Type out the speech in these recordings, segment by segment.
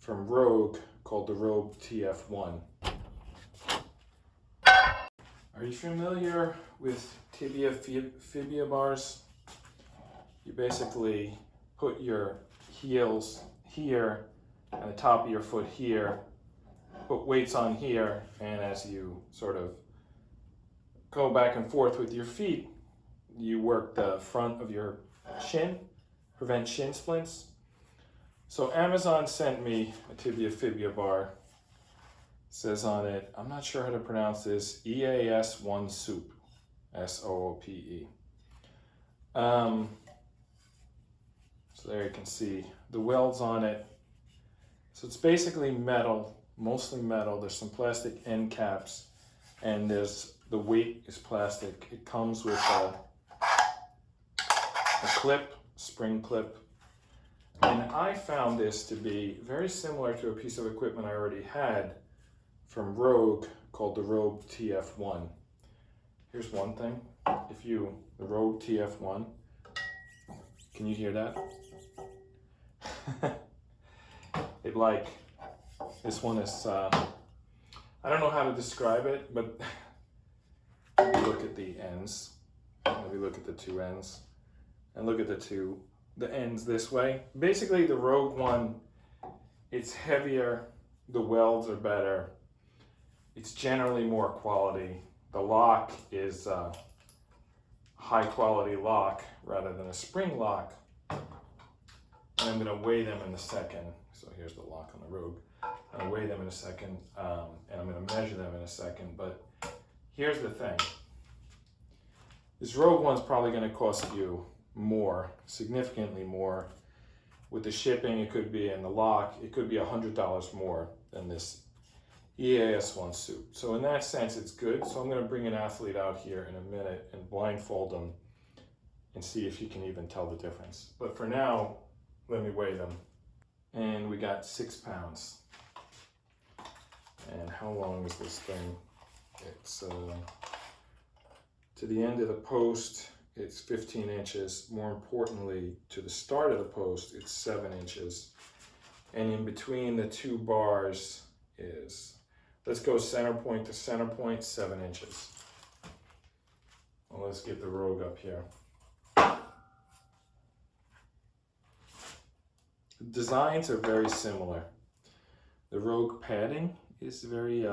from Rogue called the Rogue TF-1. Are you familiar with tibia fibia bars? You basically put your heels here and the top of your foot here, put weights on here, and as you sort of go back and forth with your feet, you work the front of your shin, prevent shin splints. So Amazon sent me a tibia fibia bar. It says on it, I'm not sure how to pronounce this, EAS1SOOPE, S-O-O-P-E. So there you can see the welds on it. So it's basically metal, mostly metal. There's some plastic end caps, and the weight is plastic. It comes with a clip, spring clip. And I found this to be very similar to a piece of equipment I already had from Rogue called the Rogue TF-1. Here's one thing. The Rogue TF-1, can you hear that? This one is, I don't know how to describe it, but maybe look at the ends. Maybe look at the two ends. And look at the ends this way. Basically the Rogue one, it's heavier, the welds are better, it's generally more quality. The lock is a high quality lock rather than a spring lock. And I'm gonna weigh them in a second. So here's the lock on the Rogue. I'm gonna weigh them in a second, and I'm gonna measure them in a second, but here's the thing. This Rogue one's probably gonna cost you more, significantly more. With the shipping, it could be, and the lock, it could be $100 more than this EAS1SOOPE. So in that sense, it's good. So I'm gonna bring an athlete out here in a minute and blindfold them and see if you can even tell the difference. But for now, let me weigh them. And we got 6 pounds. And how long is this thing? It's to the end of the post, it's 15 inches. More importantly, to the start of the post, it's 7 inches. And in between the two bars is, let's go center point to center point, 7 inches. Well, let's get the Rogue up here. The designs are very similar. The Rogue padding is very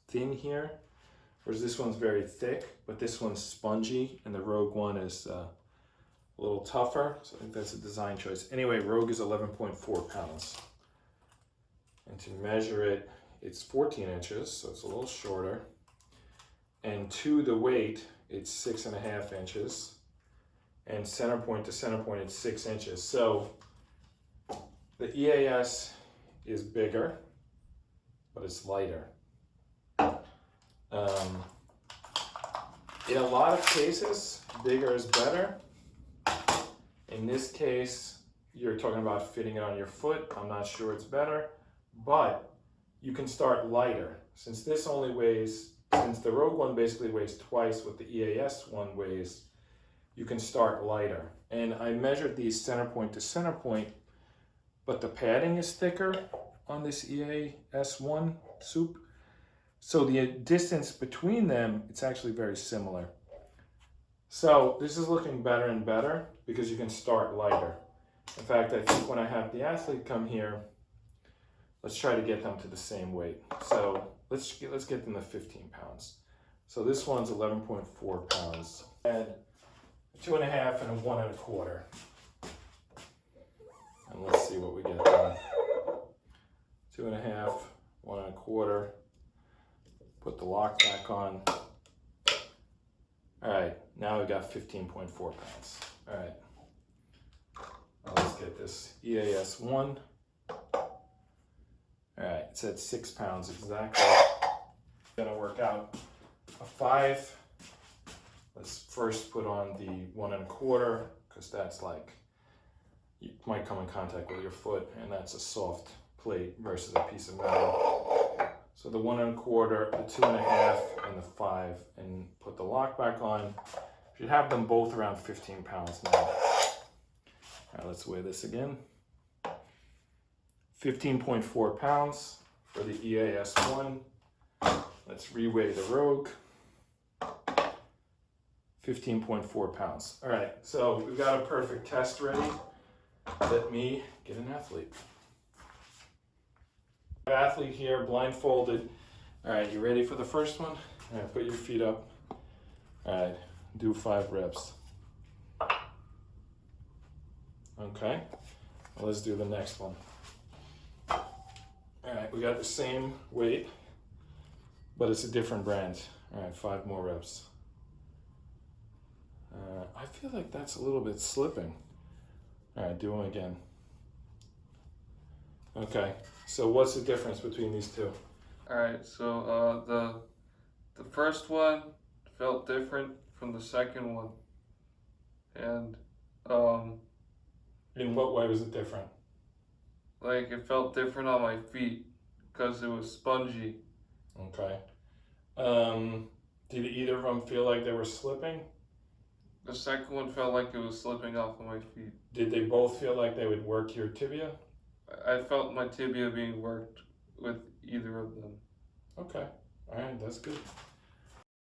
thin here, whereas this one's very thick, but this one's spongy, and the Rogue one is a little tougher, so I think that's a design choice. Anyway, Rogue is 11.4 pounds. And to measure it, it's 14 inches, so it's a little shorter. And to the weight, it's 6.5 inches. And center point to center point, it's 6 inches. So the EAS is bigger, but it's lighter. In a lot of cases, bigger is better. In this case, you're talking about fitting it on your foot. I'm not sure it's better, but you can start lighter. Since the Rogue one basically weighs twice what the EAS one weighs, you can start lighter. And I measured these center point to center point, but the padding is thicker on this EAS1SOOPE. So the distance between them, it's actually very similar. So this is looking better and better because you can start lighter. In fact, I think when I have the athlete come here, let's try to get them to the same weight. So let's get them to 15 pounds. So this one's 11.4 pounds. And 2.5 and a 1 1/4. And let's see what we get done. 2.5, 1 1/4. Put the lock back on. All right, now we got 15.4 pounds. All right, now let's get this EAS1. All right, it's at 6 pounds exactly. Gonna work out a 5. Let's first put on the 1 1/4 because that's like, you might come in contact with your foot, and that's a soft plate versus a piece of metal. So the 1 1/4, the 2.5, and the 5, and put the lock back on. Should have them both around 15 pounds now. All right, let's weigh this again. 15.4 pounds for the EAS1. Let's reweigh the Rogue. 15.4 pounds. All right, so we've got a perfect test ready. Let me get an athlete. Athlete here, blindfolded. All right, you ready for the first one? All right, put your feet up. All right, do 5 reps. Okay, well, let's do the next one. All right, we got the same weight, but it's a different brand. All right, 5 more reps. I feel like that's a little bit slipping. All right, do them again. Okay, so what's the difference between these two? All right, so the first one felt different from the second one, and in what way was it different? like it felt different on my feet because it was spongy. Okay. Did either of them feel like they were slipping? The second one felt like it was slipping off of my feet. Did they both feel like they would work your tibia? I felt my tibia being worked with either of them. Okay, all right, that's good.